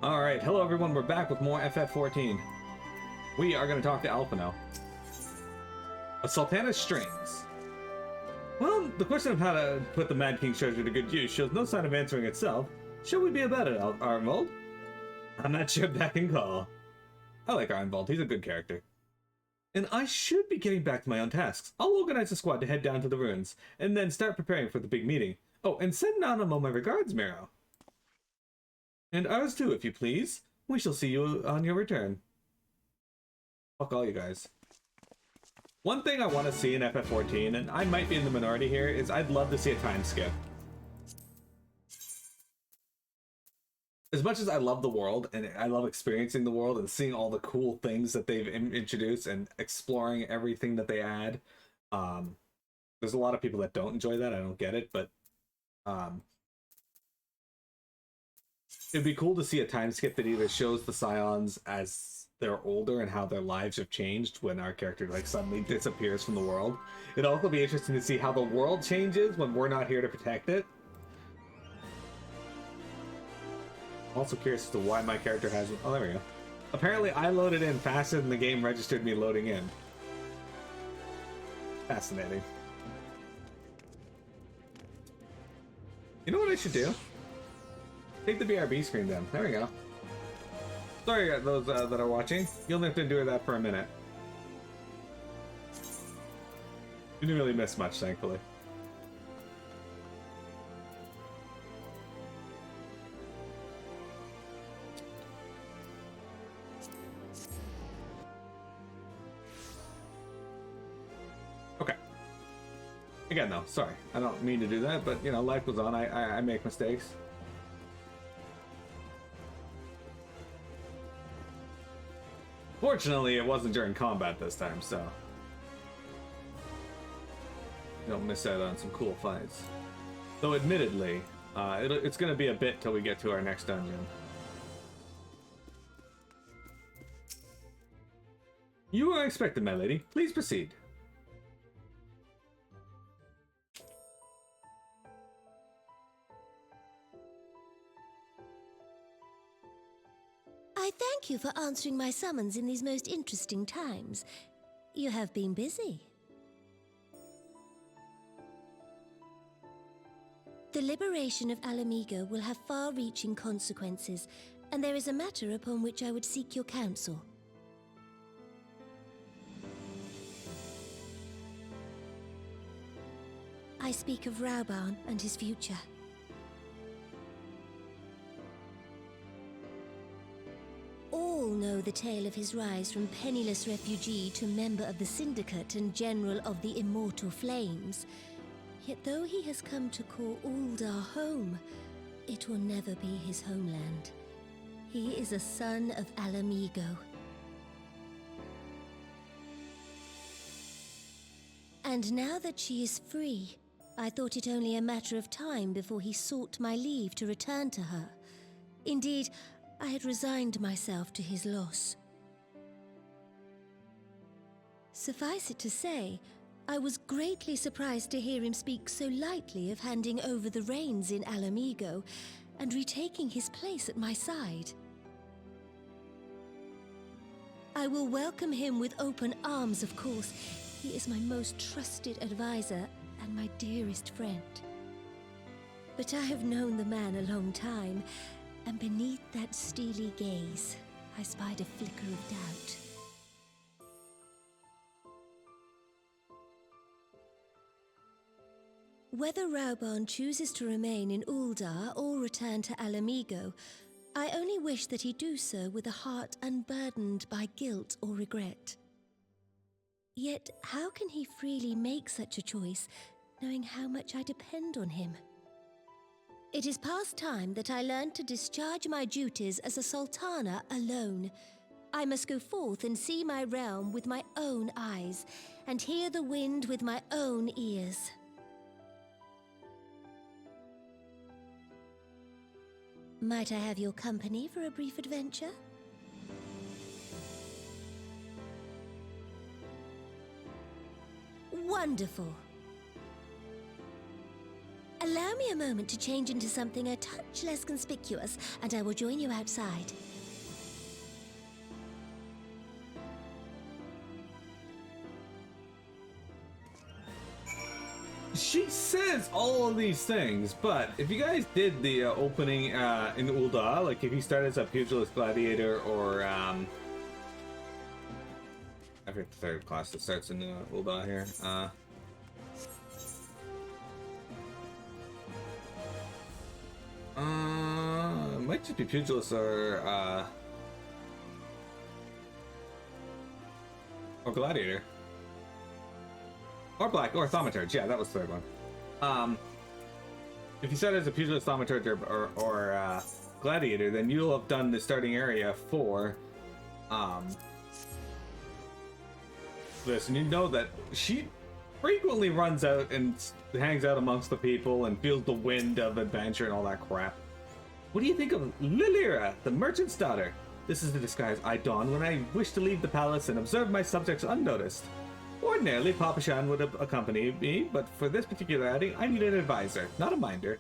Alright, hello everyone, we're back with more FF14. We are going to talk to Alpha now. Sultana's strings. Well, the question of how to put the Mad King's treasure to good use shows no sign of answering itself. Should we be about it, Arnvold? I'm not sure that can call. I like Arnvold, he's a good character. And I should be getting back to my own tasks. I'll organize a squad to head down to the ruins, and then start preparing for the big meeting. Oh, and send Nanamo my regards, Miro. And ours too, if you please. We shall see you on your return. Fuck all you guys. One thing I want to see in FF14, and I might be in the minority here, is I'd love to see a time skip. As much as I love the world, and I love experiencing the world and seeing all the cool things that they've introduced and exploring everything that they add, there's a lot of people that don't enjoy that. I don't get it, but it'd be cool to see a time skip that either shows the Scions as they're older and how their lives have changed when our character like suddenly disappears from the world. It'd also be interesting to see how the world changes when we're not here to protect it. I'm also curious as to why my character hasn't... Oh, there we go. Apparently I loaded in faster than the game registered me loading in. Fascinating. You know what I should do? Take the BRB screen down. There we go. Sorry, those that are watching. You'll have to endure that for a minute. You didn't really miss much, thankfully. Okay. Again, though, sorry. I don't mean to do that, but, you know, life goes on. I make mistakes. Fortunately, it wasn't during combat this time, so you don't miss out on some cool fights. Though, admittedly, it's going to be a bit till we get to our next dungeon. You are expected, my lady. Please proceed. I thank you for answering my summons in these most interesting times. You have been busy. The liberation of Alamigo will have far-reaching consequences, and there is a matter upon which I would seek your counsel. I speak of Rauban and his future. All know the tale of his rise from penniless refugee to member of the Syndicate and General of the Immortal Flames. Yet though he has come to call Uldar home, it will never be his homeland. He is a son of Alamigo. And now that she is free, I thought it only a matter of time before he sought my leave to return to her. Indeed, I had resigned myself to his loss. Suffice it to say, I was greatly surprised to hear him speak so lightly of handing over the reins in Alamigo and retaking his place at my side. I will welcome him with open arms, of course. He is my most trusted advisor and my dearest friend. But I have known the man a long time, and beneath that steely gaze, I spied a flicker of doubt. Whether Rauban chooses to remain in Uldar or return to Alamigo, I only wish that he do so with a heart unburdened by guilt or regret. Yet, how can he freely make such a choice, knowing how much I depend on him? It is past time that I learned to discharge my duties as a Sultana alone. I must go forth and see my realm with my own eyes, and hear the wind with my own ears. Might I have your company for a brief adventure? Wonderful! Allow me a moment to change into something a touch less conspicuous, and I will join you outside. She says all of these things, but if you guys did the opening in Ul'dah, like if you started as a pugilist gladiator or I forget the third class that starts in Ul'dah here. It might just be pugilist or gladiator. Or black, or thaumaturge. Yeah, that was the third one. If you started as a pugilist, thaumaturge, or gladiator, then you'll have done the starting area for this, and you know that she frequently runs out and hangs out amongst the people and feels the wind of adventure and all that crap. What do you think of Lilira, the merchant's daughter? This is the disguise I don when I wish to leave the palace and observe my subjects unnoticed. Ordinarily, Papa Shan would have accompanied me, but for this particular outing, I need an advisor, not a minder.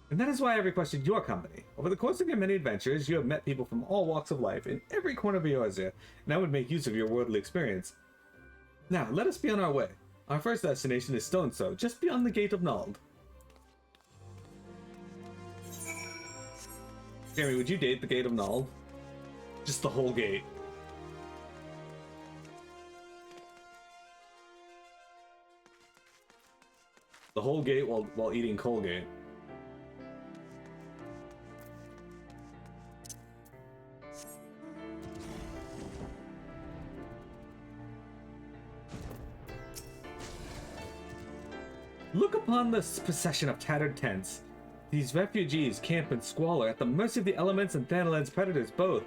And that is why I requested your company. Over the course of your many adventures, you have met people from all walks of life in every corner of Eorzea, and I would make use of your worldly experience. Now, let us be on our way. Our first destination is Stonesow, just beyond the Gate of Nald. Jeremy, would you date the Gate of Nald? Just the whole gate. The whole gate while eating Colgate. Look upon this procession of tattered tents. These refugees camp in squalor at the mercy of the elements and Thanalan's predators both.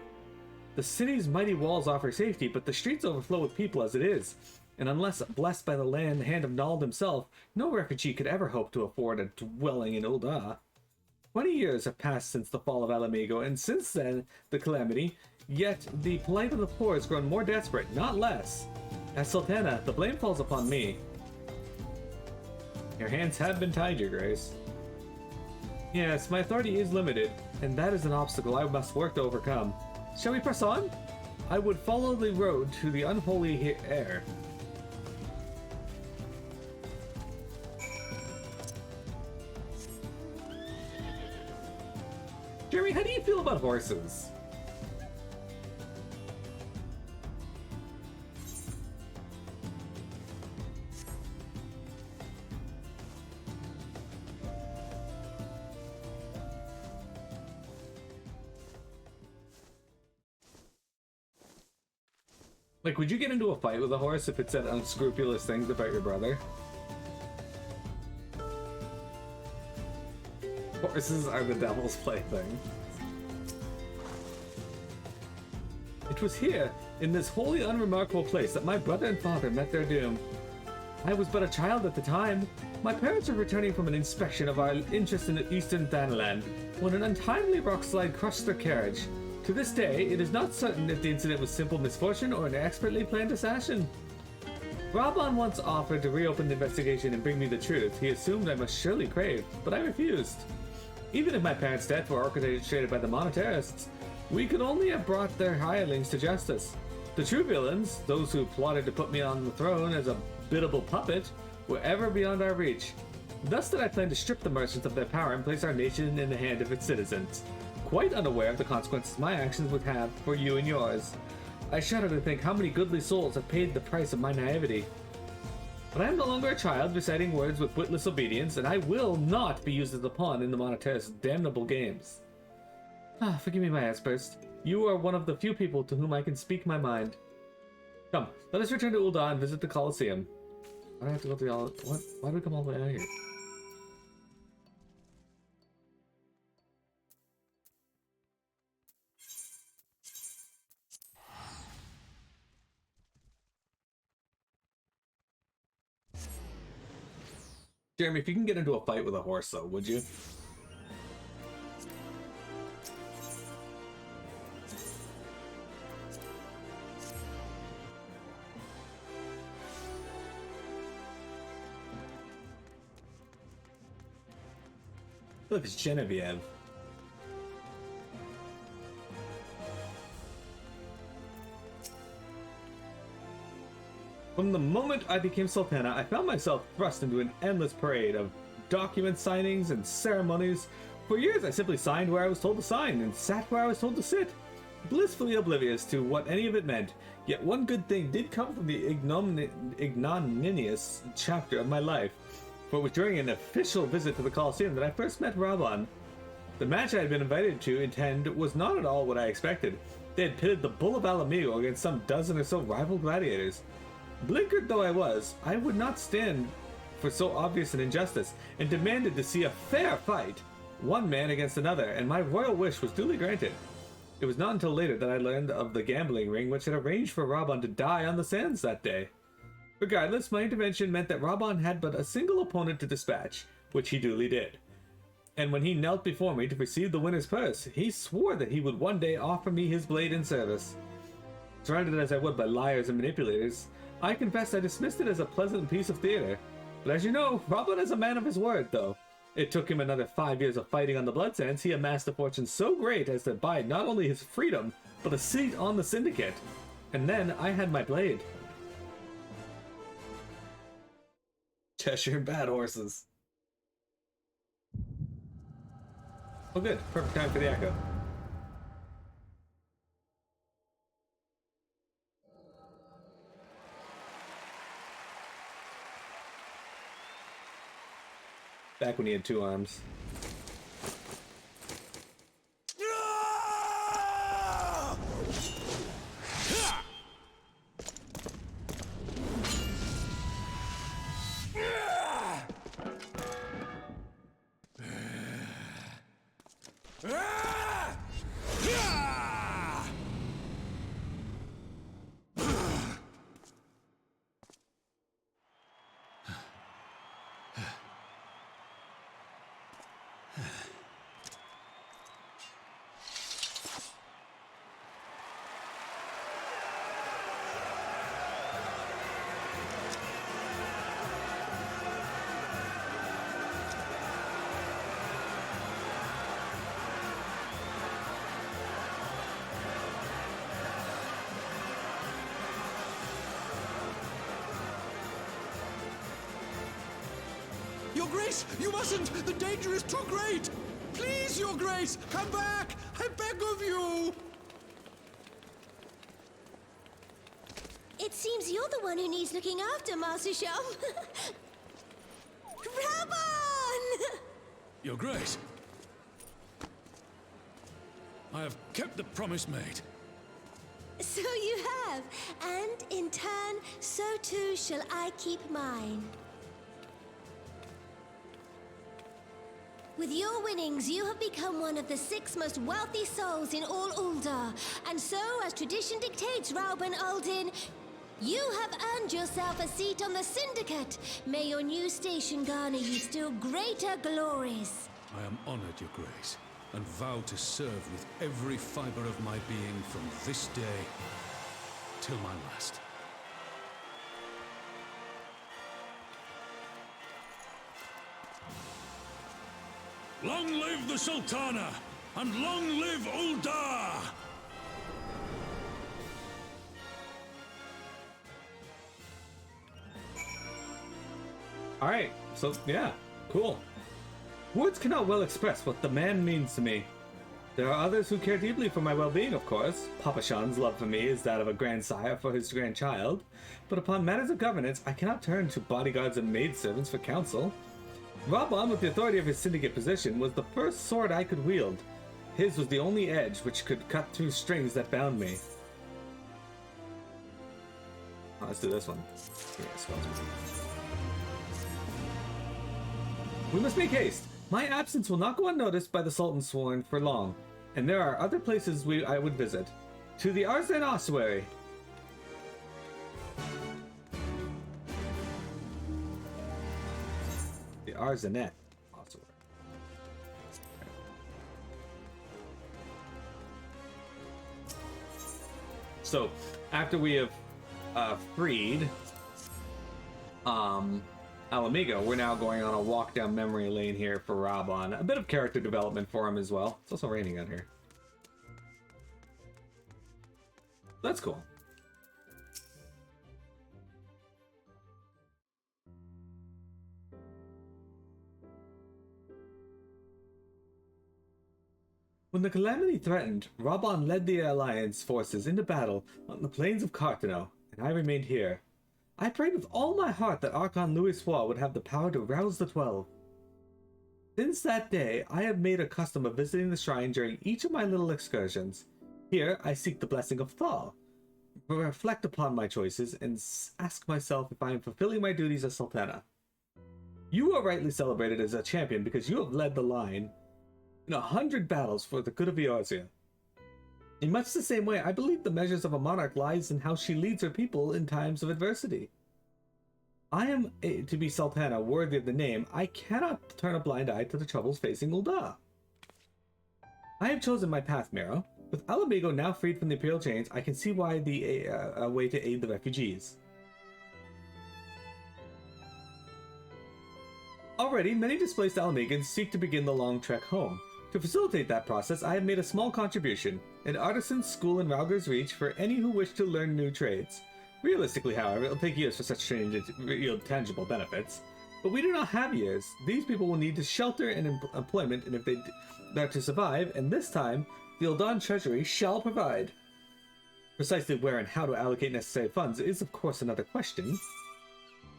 The city's mighty walls offer safety, but the streets overflow with people as it is. And unless blessed by the hand of Nald himself, no refugee could ever hope to afford a dwelling in Ul'dah. 20 years have passed since the fall of Alamigo, and since then, the calamity, yet the plight of the poor has grown more desperate, not less. As Sultana, the blame falls upon me. Your hands have been tied, Your Grace. Yes, my authority is limited, and that is an obstacle I must work to overcome. Shall we press on? I would follow the road to the unholy air. Jeremy, how do you feel about horses? Like, would you get into a fight with a horse if it said unscrupulous things about your brother? Horses are the devil's plaything. It was here, in this wholly unremarkable place, that my brother and father met their doom. I was but a child at the time. My parents were returning from an inspection of our interest in eastern Thanalan, when an untimely rockslide crushed their carriage. To this day, it is not certain if the incident was simple misfortune or an expertly planned assassin. Raban once offered to reopen the investigation and bring me the truth. He assumed I must surely crave, but I refused. Even if my parents' death were orchestrated by the monetarists, we could only have brought their hirelings to justice. The true villains, those who plotted to put me on the throne as a biddable puppet, were ever beyond our reach. Thus did I plan to strip the merchants of their power and place our nation in the hand of its citizens, quite unaware of the consequences my actions would have for you and yours. I shudder to think how many goodly souls have paid the price of my naivety. But I am no longer a child reciting words with witless obedience, and I will not be used as a pawn in the monetarist's damnable games. Forgive me my outburst. You are one of the few people to whom I can speak my mind. Come, let us return to Ul'dah and visit the Colosseum. Why do I have to go through all... What? Why do we come all the way out here? Jeremy, if you can get into a fight with a horse, though, would you? Look, it's Genevieve. From the moment I became Sultana, I found myself thrust into an endless parade of document signings and ceremonies. For years, I simply signed where I was told to sign and sat where I was told to sit, blissfully oblivious to what any of it meant. Yet one good thing did come from the ignominious chapter of my life, for it was during an official visit to the Colosseum that I first met Raban. The match I had been invited to attend was not at all what I expected. They had pitted the Bull of Alamigo against some dozen or so rival gladiators. Blinkered though I was, I would not stand for so obvious an injustice, and demanded to see a fair fight, one man against another, and my royal wish was duly granted. It was not until later that I learned of the gambling ring which had arranged for Raban to die on the sands that day. Regardless, my intervention meant that Raban had but a single opponent to dispatch, which he duly did. And when he knelt before me to receive the winner's purse, he swore that he would one day offer me his blade in service. Surrounded as I would by liars and manipulators, I confess I dismissed it as a pleasant piece of theater. But as you know, Raban is a man of his word, though. It took him another 5 years of fighting on the Blood Sands. He amassed a fortune so great as to buy not only his freedom, but a seat on the Syndicate. And then I had my blade. Cheshire bad horses. Oh good, perfect time for the echo. Back when he had two arms. Your Grace, you mustn't! The danger is too great! Please, Your Grace, come back! I beg of you! It seems you're the one who needs looking after, Master Shum. Raban! Your Grace, I have kept the promise made. So you have, and in turn, so too shall I keep mine. With your winnings, you have become one of the 6 most wealthy souls in all Uldar. And so, as tradition dictates, Rauben Aldin, you have earned yourself a seat on the Syndicate. May your new station garner you still greater glories. I am honored, Your Grace, and vow to serve with every fiber of my being from this day till my last. Long live the Sultana, and long live Uldar! Alright, so yeah, cool. Words cannot well express what the man means to me. There are others who care deeply for my well-being, of course. Papa Shan's love for me is that of a grandsire for his grandchild. But upon matters of governance, I cannot turn to bodyguards and maidservants for counsel. Raban, with the authority of his syndicate position, was the first sword I could wield. His was the only edge which could cut through strings that bound me. Oh, let's do this one. Yeah, we must make haste. My absence will not go unnoticed by the Sultan Sworn for long, and there are other places I would visit. To the Arzan Ossuary. The Arzanet Ossuary. So, after we have freed Alamigo, we're now going on a walk down memory lane here for Raban. A bit of character development for him as well. It's also raining out here. That's cool. When the calamity threatened, Raban led the Alliance forces into battle on the plains of Cartano, and I remained here. I prayed with all my heart that Archon Louis would have the power to rouse the 12. Since that day, I have made a custom of visiting the shrine during each of my little excursions. Here, I seek the blessing of Thal, reflect upon my choices, and ask myself if I am fulfilling my duties as Sultana. You are rightly celebrated as a champion because you have led the line in 100 battles for the good of Eorzea. In much the same way, I believe the measures of a monarch lies in how she leads her people in times of adversity. I am to be Sultana worthy of the name. I cannot turn a blind eye to the troubles facing Ul'dah. I have chosen my path, Miro. With Alamigo now freed from the Imperial chains, I can see why a way to aid the refugees. Already, many displaced Alamegans seek to begin the long trek home. To facilitate that process, I have made a small contribution, an artisan's school in Rauger's Reach for any who wish to learn new trades. Realistically, however, it will take years for such training to yield tangible benefits. But we do not have years. These people will need shelter and employment, and if they are to survive, and this time, the Ul'dah Treasury shall provide. Precisely where and how to allocate necessary funds is, of course, another question.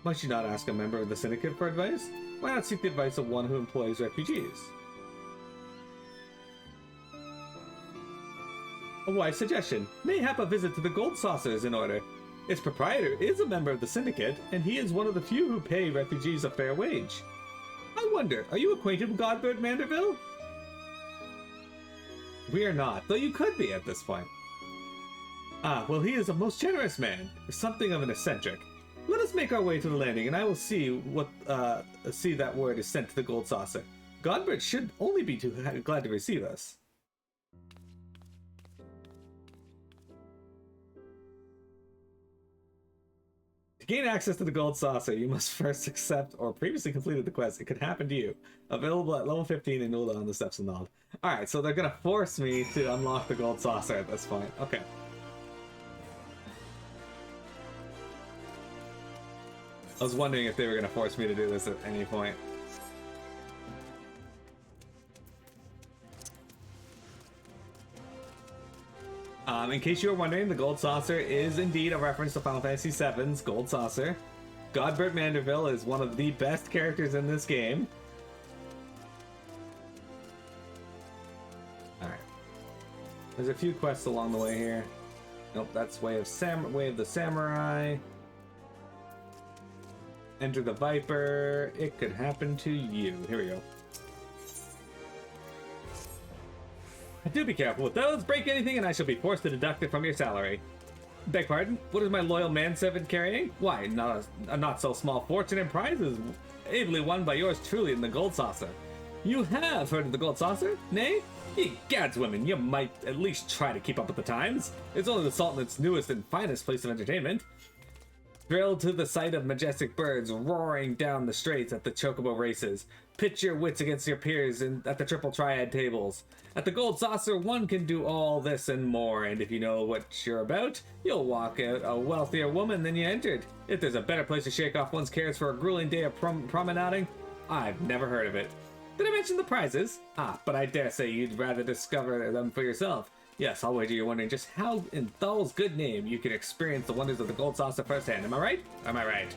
Might you not ask a member of the Syndicate for advice? Why not seek the advice of one who employs refugees? A wise suggestion. Mayhap a visit to the Gold Saucer is in order. Its proprietor is a member of the Syndicate, and he is one of the few who pay refugees a fair wage. I wonder, are you acquainted with Godbert Manderville? We are not, though you could be at this point. Ah, well, he is a most generous man, something of an eccentric. Let us make our way to the landing, and I will see that word is sent to the Gold Saucer. Godbert should only be too glad to receive us. To gain access to the Gold Saucer, you must first accept or previously completed the quest. It could happen to you. Available at level 15 in Ul'dah on the Steps of Nod. Alright, so they're gonna force me to unlock the Gold Saucer at this point. Okay. I was wondering if they were gonna force me to do this at any point. In case you were wondering, the Gold Saucer is indeed a reference to Final Fantasy VII's Gold Saucer. Godbert Manderville is one of the best characters in this game. Alright. There's a few quests along the way here. Nope, that's Way of the Samurai. Enter the Viper. It could happen to you. Here we go. Do be careful with those. Break anything and I shall be forced to deduct it from your salary. Beg pardon? What is my loyal manservant carrying? Why, a not so small fortune and prizes ably won by yours truly in the Gold Saucer. You have heard of the Gold Saucer? Nay? Ye gads, women, you might at least try to keep up with the times. It's only the Sultanate's newest and finest place of entertainment. Thrilled to the sight of majestic birds roaring down the straits at the Chocobo races. Pitch your wits against your peers at the Triple Triad tables. At the Gold Saucer, one can do all this and more, and if you know what you're about, you'll walk out a wealthier woman than you entered. If there's a better place to shake off one's cares for a grueling day of promenading, I've never heard of it. Did I mention the prizes? Ah, but I dare say you'd rather discover them for yourself. Yes, I'll wager you're wondering just how, in Thal's good name, you can experience the wonders of the Gold Saucer firsthand. Am I right? Am I right?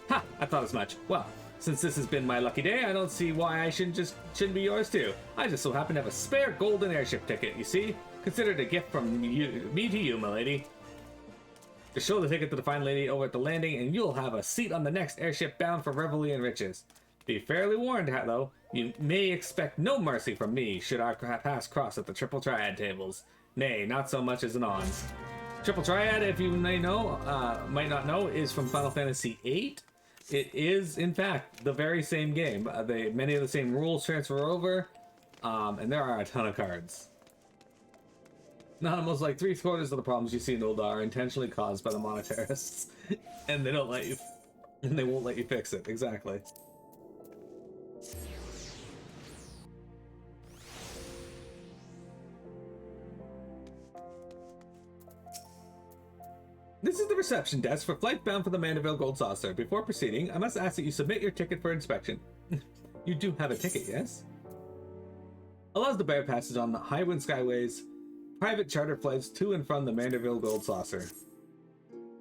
Ha! I thought as much. Well, since this has been my lucky day, I don't see why I shouldn't be yours too. I just so happen to have a spare golden airship ticket, you see? Consider it a gift from me to you, my lady. Just show the ticket to the fine lady over at the landing, and you'll have a seat on the next airship bound for revelry and riches. Be fairly warned, though, you may expect no mercy from me should our paths cross at the Triple Triad tables. Nay, not so much as an ons. Triple Triad, if you might not know, is from Final Fantasy VIII. It is, in fact, the very same game. Many of the same rules transfer over, and there are a ton of cards. Not almost like 3/4 of the problems you see in Ul'dah are intentionally caused by the monetarists, and they don't let you And they won't let you fix it, exactly. This is the reception desk for flight bound for the Mandeville Gold Saucer. Before proceeding, I must ask that you submit your ticket for inspection. You do have a ticket, yes? Allows the bare passage on the Highwind Skyways, private charter flights to and from the Mandeville Gold Saucer.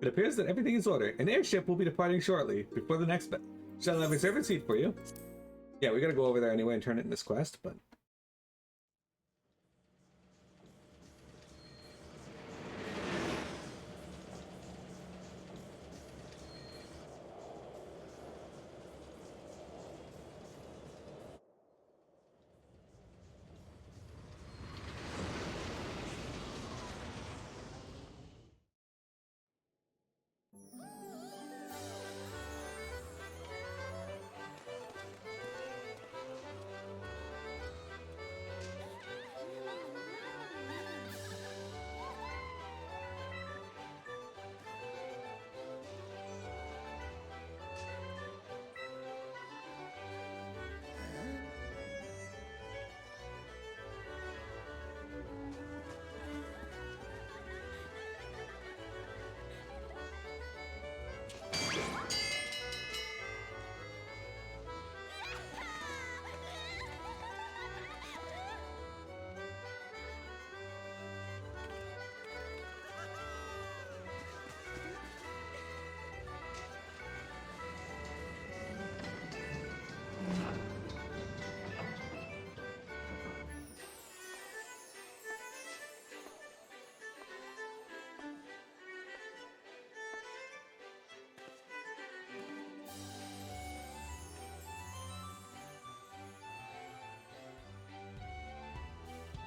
It appears that everything is ordered. An airship will be departing shortly, before the next bit. Shall I reserve a seat for you? Yeah, we gotta go over there anyway and turn it in this quest, but...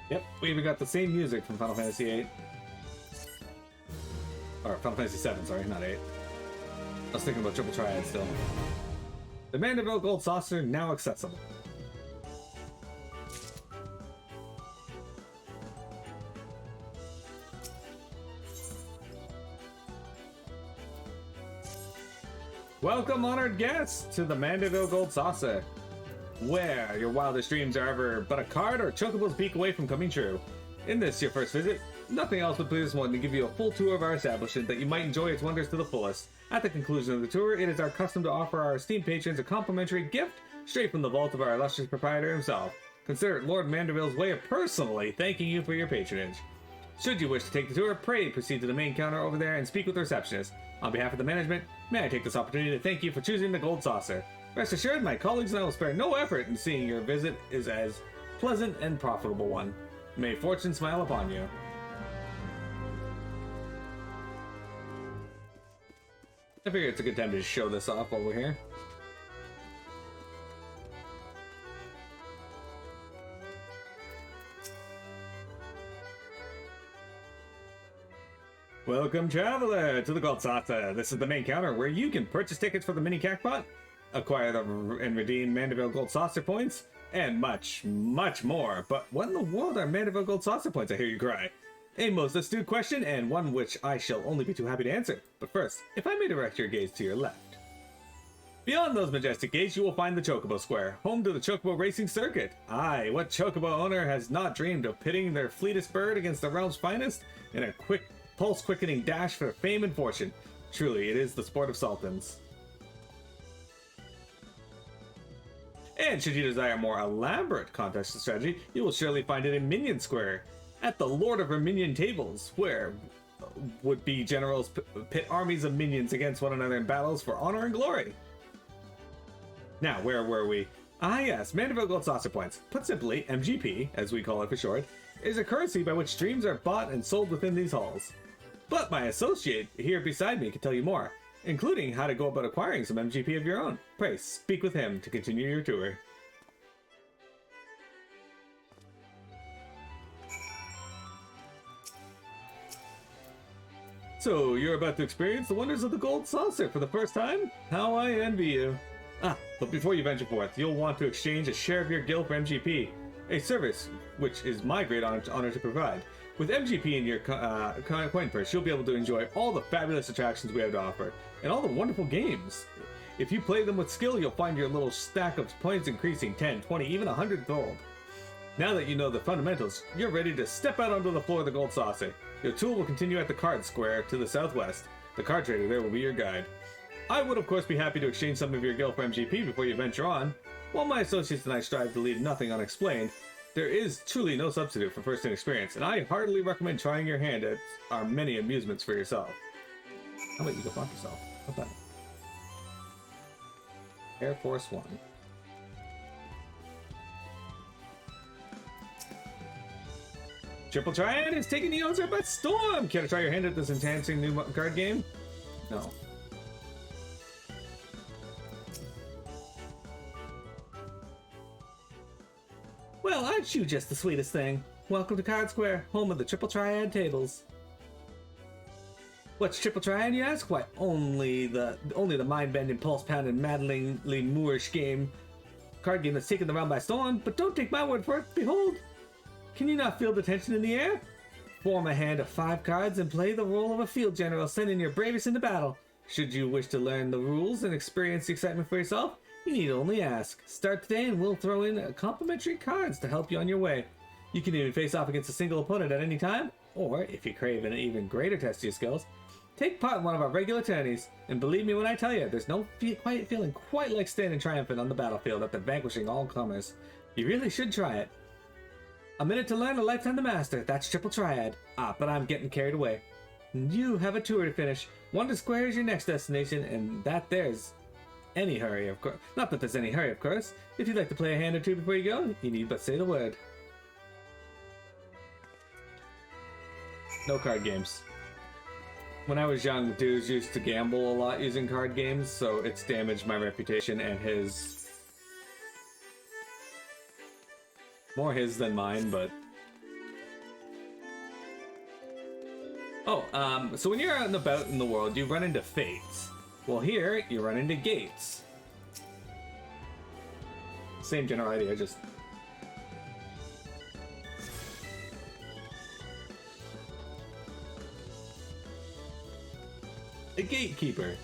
Yep, we even got the same music from Final Fantasy VIII. Or Final Fantasy VII, sorry, not 8. I was thinking about Triple Triad still. The Mandeville Gold Saucer now accessible. Welcome, honored guests, to the Mandeville Gold Saucer, where your wildest dreams are ever but a card or chocobo's beak away from coming true. In this, your first visit, nothing else would please us more than to give you a full tour of our establishment that you might enjoy its wonders to the fullest. At the conclusion of the tour, it is our custom to offer our esteemed patrons a complimentary gift straight from the vault of our illustrious proprietor himself. Consider it Lord Mandeville's way of personally thanking you for your patronage. Should you wish to take the tour, pray proceed to the main counter over there and speak with the receptionist. On behalf of the management, may I take this opportunity to thank you for choosing the Gold Saucer. Rest assured, my colleagues and I will spare no effort in seeing your visit is as pleasant and profitable one. May fortune smile upon you. I figure it's a good time to show this off while we're here. Welcome, traveler, to the Gold Saucer. This is the main counter where you can purchase tickets for the mini Cactbot, acquire and redeem Mandeville Gold Saucer points, and much, much more. But what in the world are Mandeville Gold Saucer points, I hear you cry? A most astute question, and one which I shall only be too happy to answer. But first, if I may direct your gaze to your left. Beyond those majestic gates, you will find the Chocobo Square, home to the Chocobo Racing Circuit. Aye, what Chocobo owner has not dreamed of pitting their fleetest bird against the realm's finest in a quick, pulse-quickening dash for fame and fortune? Truly, it is the sport of sultans. And should you desire a more elaborate contest strategy, you will surely find it in Minion Square, at the Lord of Minion tables, where would-be generals pit armies of minions against one another in battles for honor and glory. Now, where were we? Ah yes, Mandeville Gold Saucer Points. Put simply, MGP, as we call it for short, is a currency by which dreams are bought and sold within these halls. But my associate here beside me can tell you more, including how to go about acquiring some MGP of your own. Pray, speak with him to continue your tour. So, you're about to experience the wonders of the Gold Saucer for the first time? How I envy you. Ah, but before you venture forth, you'll want to exchange a share of your gil for MGP, a service which is my great honor to provide. With MGP in your coin purse, you'll be able to enjoy all the fabulous attractions we have to offer, and all the wonderful games. If you play them with skill, you'll find your little stack of points increasing 10, 20, even 100 gold. Now that you know the fundamentals, you're ready to step out onto the floor of the Gold Saucer. Your tool will continue at the card square to the southwest. The card trader there will be your guide. I would of course be happy to exchange some of your gil for MGP before you venture on. While my associates and I strive to leave nothing unexplained, there is truly no substitute for first-hand experience, and I heartily recommend trying your hand at our many amusements for yourself. How about you go fuck yourself? What that? Air Force One. Triple Triad is taking the Ozer by storm! Care to try your hand at this enhancing new card game? No. Well, aren't you just the sweetest thing? Welcome to Card Square, home of the Triple Triad tables. What's Triple Triad, you ask? Why, only the mind-bending, pulse-pounding, maddeningly Moorish card game that's taken the realm by storm. But don't take my word for it. Behold! Can you not feel the tension in the air? Form a hand of 5 cards and play the role of a field general, sending your bravest into battle. Should you wish to learn the rules and experience the excitement for yourself, you need only ask. Start today and we'll throw in complimentary cards to help you on your way. You can even face off against a single opponent at any time, or if you crave an even greater test of your skills, take part in one of our regular tourneys. And believe me when I tell you, there's no feeling quite like standing triumphant on the battlefield after vanquishing all comers. You really should try it. A minute to learn, a lifetime to master. That's Triple Triad. But I'm getting carried away. You have a tour to finish. Wonder Square is your next destination, and that there's any hurry, of course. Not that there's any hurry, of course. If you'd like to play a hand or two before you go, you need but say the word. No card games. When I was young, dudes used to gamble a lot using card games, so it's damaged my reputation and his. More his than mine, but... Oh, so when you're out and about in the world, you run into fates. Well, here, you run into gates. Same general idea, just... A gatekeeper.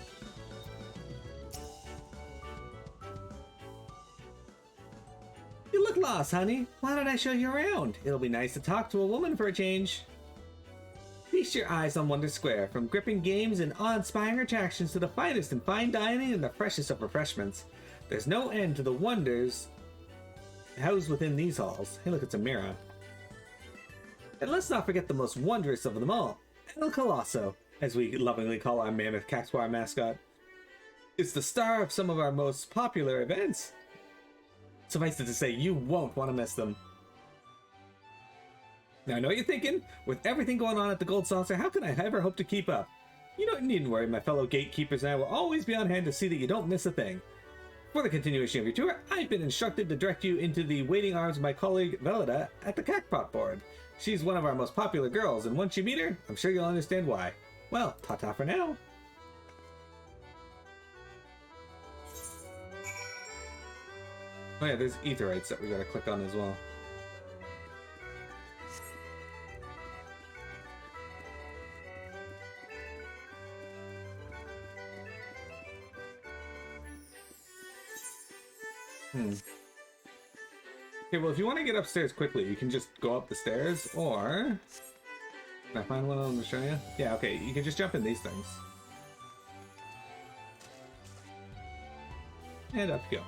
You look lost, honey. Why don't I show you around? It'll be nice to talk to a woman for a change. Feast your eyes on Wonder Square, from gripping games and awe-inspiring attractions to the finest in fine dining and the freshest of refreshments. There's no end to the wonders housed within these halls. Hey, look, it's a mirror. And let's not forget the most wondrous of them all, El Colosso, as we lovingly call our mammoth Caxwar mascot. It's the star of some of our most popular events. Suffice it to say, you won't want to miss them. Now, I know what you're thinking. With everything going on at the Gold Saucer, how can I ever hope to keep up? You needn't worry, my fellow gatekeepers and I will always be on hand to see that you don't miss a thing. For the continuation of your tour, I've been instructed to direct you into the waiting arms of my colleague Velida at the Cackpot board. She's one of our most popular girls, and once you meet her, I'm sure you'll understand why. Well, ta-ta for now. Oh yeah, there's Aetherites that we gotta click on as well. Okay, well, if you want to get upstairs quickly, you can just go up the stairs, or... Can I find one of them to show you? Yeah, okay, you can just jump in these things. And up you go.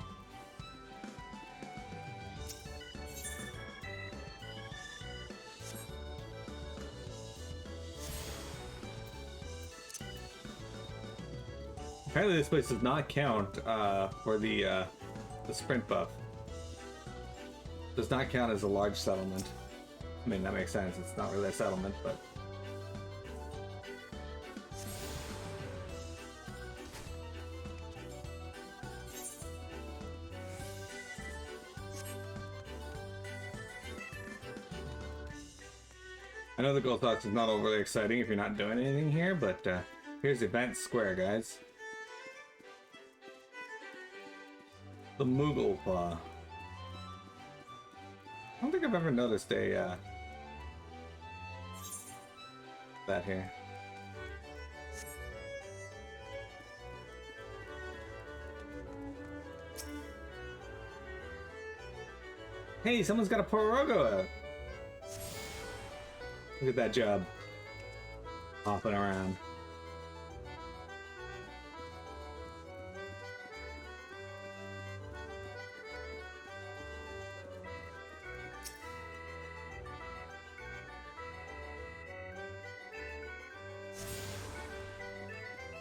Apparently this place does not count for the sprint buff. Does not count as a large settlement. I mean, that makes sense. It's not really a settlement, but... I know the Gold Thoughts is not overly exciting if you're not doing anything here, but here's Event Square, guys. The Moogle Paw. I don't think I've ever noticed a that here. Hey, someone's got a Porogo out. Look at that job. Hopping around.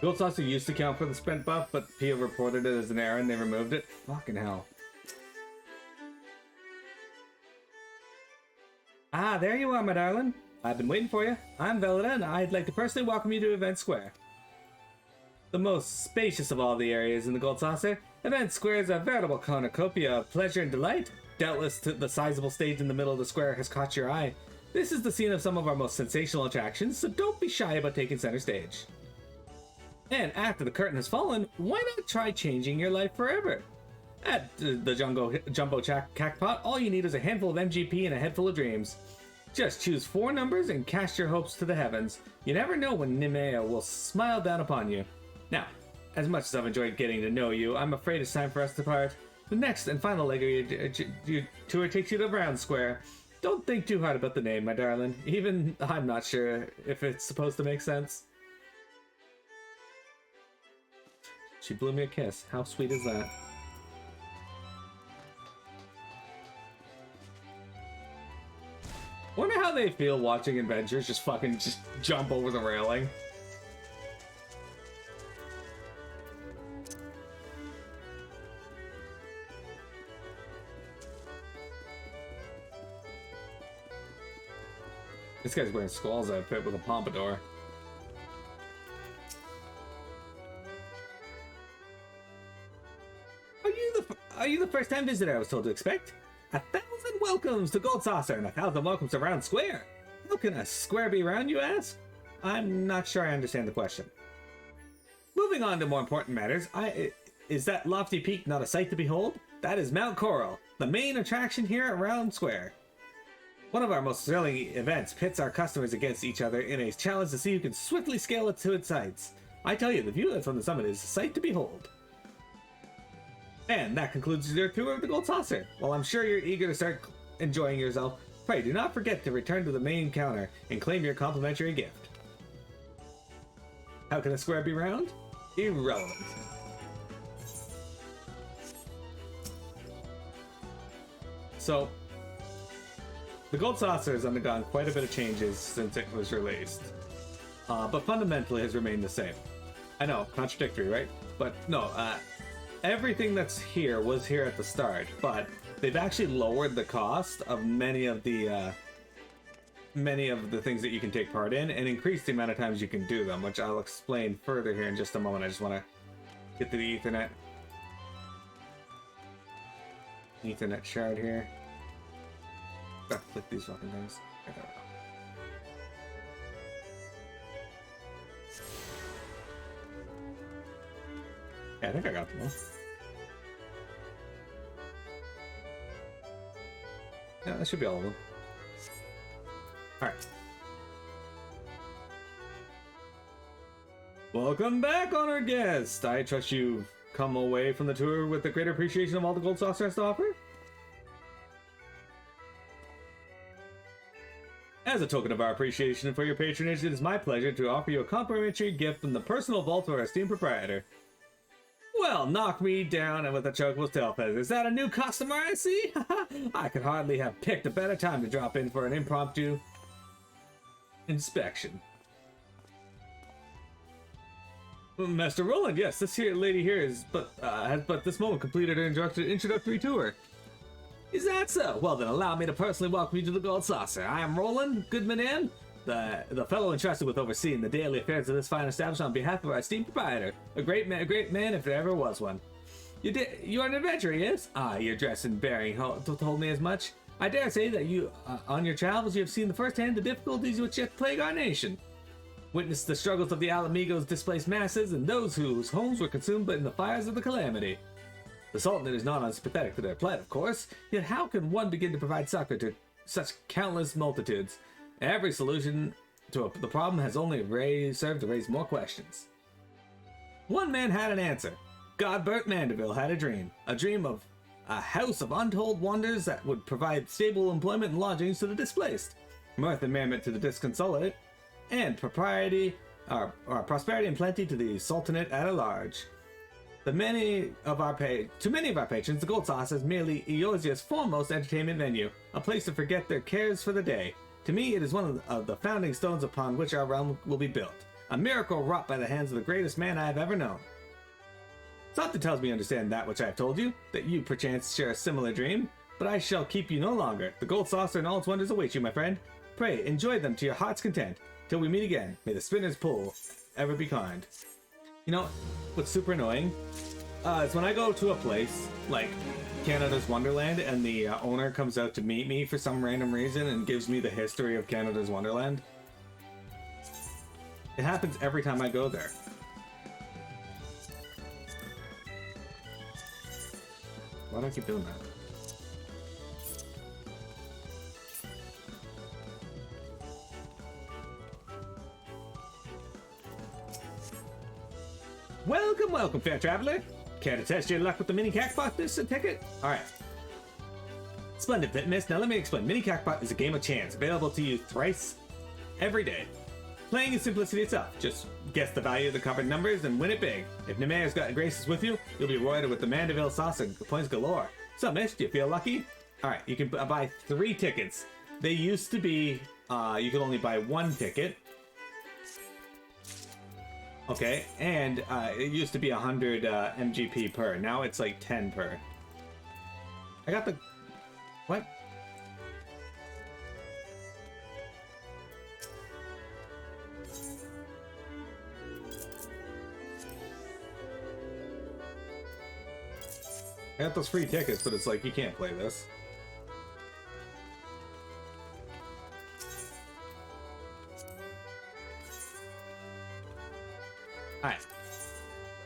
Gold Saucer used to count for the sprint buff, but Pia reported it as an error and they removed it. Fucking hell. Ah, there you are, my darling. I've been waiting for you. I'm Velida, and I'd like to personally welcome you to Event Square. The most spacious of all the areas in the Gold Saucer, Event Square is a veritable cornucopia of pleasure and delight. Doubtless the sizable stage in the middle of the square has caught your eye. This is the scene of some of our most sensational attractions, so don't be shy about taking center stage. And after the curtain has fallen, why not try changing your life forever? At the Jumbo Jackpot, all you need is a handful of MGP and a head full of dreams. Just choose 4 numbers and cast your hopes to the heavens. You never know when Nimea will smile down upon you. Now, as much as I've enjoyed getting to know you, I'm afraid it's time for us to part. The next and final leg of your tour takes you to Brown Square. Don't think too hard about the name, my darling. Even I'm not sure if it's supposed to make sense. She blew me a kiss. How sweet is that? Wonder how they feel watching adventures just jump over the railing. This guy's wearing Squall's outfit with a pompadour. Are you the first-time visitor I was told to expect? 1,000 welcomes to Gold Saucer and 1,000 welcomes to Round Square. How can a square be round, you ask? I'm not sure I understand the question. Moving on to more important matters, is that lofty peak not a sight to behold? That is Mount Coral, the main attraction here at Round Square. One of our most thrilling events pits our customers against each other in a challenge to see who can swiftly scale it to its heights. I tell you, the view from the summit is a sight to behold. And that concludes your tour of the Gold Saucer. While I'm sure you're eager to start enjoying yourself, pray do not forget to return to the main counter and claim your complimentary gift. How can a square be round? Irrelevant. So, the Gold Saucer has undergone quite a bit of changes since it was released, but fundamentally has remained the same. I know, contradictory, right? But no, everything that's here was here at the start, but they've actually lowered the cost of many of the things that you can take part in and increased the amount of times you can do them, which I'll explain further here in just a moment. I just want to get to the Ethernet shard here. Gotta click these fucking things. Yeah, I think I got them all. Yeah, that should be all of them. Alright. Welcome back, honored guest! I trust you've come away from the tour with a greater appreciation of all the Gold Saucer has to offer? As a token of our appreciation for your patronage, it is my pleasure to offer you a complimentary gift from the personal vault of our esteemed proprietor. Well, knock me down and with a chokeable tail feather. Is that a new customer I see? I could hardly have picked a better time to drop in for an impromptu inspection. Master Roland, yes, this here lady here has but this moment completed her introductory tour. Is that so? Well then, allow me to personally welcome you to the Gold Saucer. I am Roland Goodman, the fellow entrusted with overseeing the daily affairs of this fine establishment on behalf of our esteemed proprietor. A great man if there ever was one. You're an adventurer, yes? Ah, your dress and bearing told me as much. I dare say that you, on your travels, you have seen firsthand the difficulties which yet plague our nation. Witnessed the struggles of the Alamigos' displaced masses and those whose homes were consumed in the fires of the calamity. The Sultana is not unsympathetic to their plight, of course, yet how can one begin to provide succor to such countless multitudes? Every solution to the problem has only served to raise more questions. One man had an answer. Godbert Mandeville had a dream A house of untold wonders that would provide stable employment and lodgings to the displaced, mirth and merriment to the disconsolate, and prosperity and plenty to the Sultanate at large. To many of our patrons, the Gold Saucer is merely Eorzea's foremost entertainment venue, a place to forget their cares for the day. To me, it is one of the founding stones upon which our realm will be built, a miracle wrought by the hands of the greatest man I have ever known. Something tells me you understand that which I have told you, that you perchance share a similar dream, but I shall keep you no longer. The Gold Saucer and all its wonders await you, my friend. Pray, enjoy them to your heart's content. Till we meet again, may the spinner's pull ever be kind. You know, what's super annoying is when I go to a place like Canada's Wonderland and the owner comes out to meet me for some random reason and gives me the history of Canada's Wonderland. It happens every time I go there. Why do I keep doing that? Welcome, welcome, fair traveler. Care to test your luck with the mini Cactbot this ticket? Alright. Splendid fitness. Now let me explain. Mini Cactbot is a game of chance, available to you thrice every day. Playing is simplicity itself. Just guess the value of the covered numbers and win it big. If Nemea's got graces with you, you'll be rewarded with the Mandeville sauce and points galore. So, miss, do you feel lucky? Alright, you can buy 3 tickets. They used to be, you could only buy 1 ticket. Okay, and it used to be 100 MGP per. Now it's like 10 per. I got the... What? I got those free tickets, but it's like, you can't play this. Alright.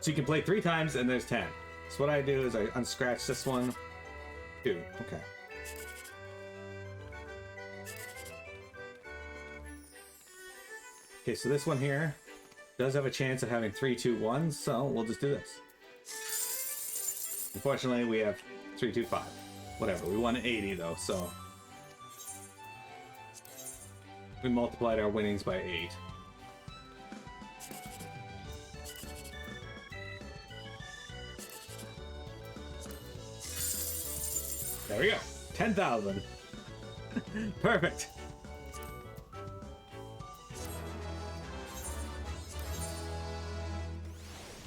So you can play 3 times and there's 10. So what I do is I unscratch this one. 2. Okay. Okay, so this one here does have a chance of having 3, 2, 1, so we'll just do this. Unfortunately, we have 3, 2, 5. Whatever, we won 80 though, so we multiplied our winnings by 8. There we go. 10,000. Perfect.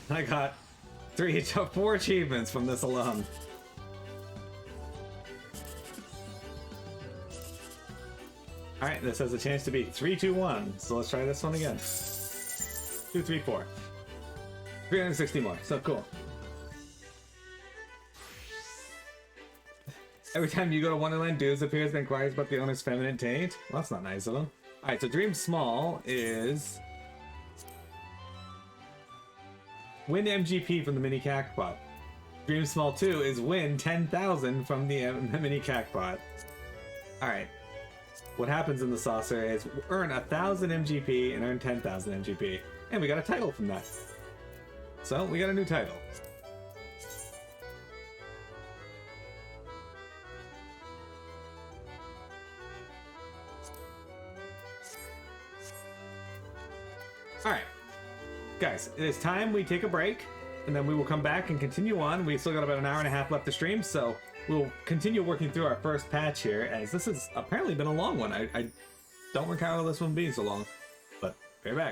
I got 4 achievements from this alone. Alright, this has a chance to be 3, 2, 1. So let's try this one again. 2, 3, 4. 360 more. So cool. Every time you go to Wonderland, Dudes appears and inquires about the owner's feminine taint. Well, that's not nice of him. Alright, so Dream Small is... win MGP from the Mini Cactbot. Dream Small 2 is win 10,000 from the Mini Cactbot. Alright. What happens in the saucer is earn 1,000 MGP and earn 10,000 MGP. And we got a title from that. So, we got a new title. Alright. Guys, it is time we take a break, and then we will come back and continue on. We still got about an hour and a half left to stream, so we'll continue working through our first patch here, as this has apparently been a long one. I don't recall this one being so long, but be right back.